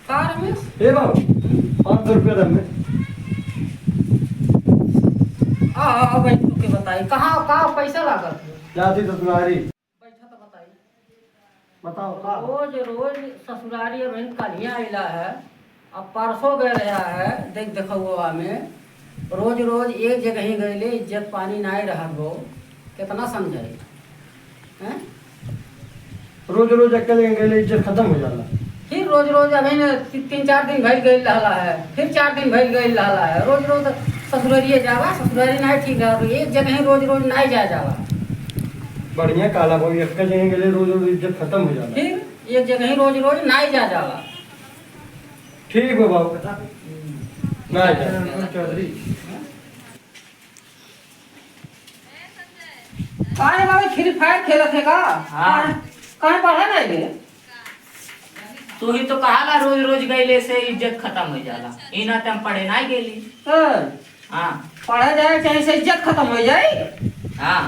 का रमेश? ए बाबू 500 रुपया दम में। हाँ भाई तू के बताई कहाँ पैसा लागत है? जाती ससुरारी। बैठा तो बताई। बताओ का रोज रोज ससुरारी बहन कलिया आइला है। अब परसों गए रहा है देखुआ में। रोज रोज एक जगह ही गए इज्जत पानी नहीं रहा गो। कितना समझाई हैं? रोज रोज अकेले गए इज्जत खत्म हो जाला। फिर रोज रोज अभी 3-4 दिन भर गई रहा है, फिर 4 दिन भर गई रहा है। रोज रोज ससुरारिये जावा, ससुरारी नहीं ठीक है। एक जगह ही रोज रोज नहीं जावा। बढ़िया काला भाई एक जगह गए रोज रोज इज्जत खत्म हो जाला। फिर एक जगह ही रोज रोज नहीं जावा। ठीक है बाबू ना जा चौधरी। काहे बाबा फ्री फायर खेलत है का? हाँ। काहे पढ़ा नहीं गे? तू ही तो कहाला रोज रोज गईले से इज्जत खत्म हो जाला। इना तम पढ़े नहीं गेली। हाँ पढ़ा जाए चाहे से इज्जत खत्म हो जाए। हाँ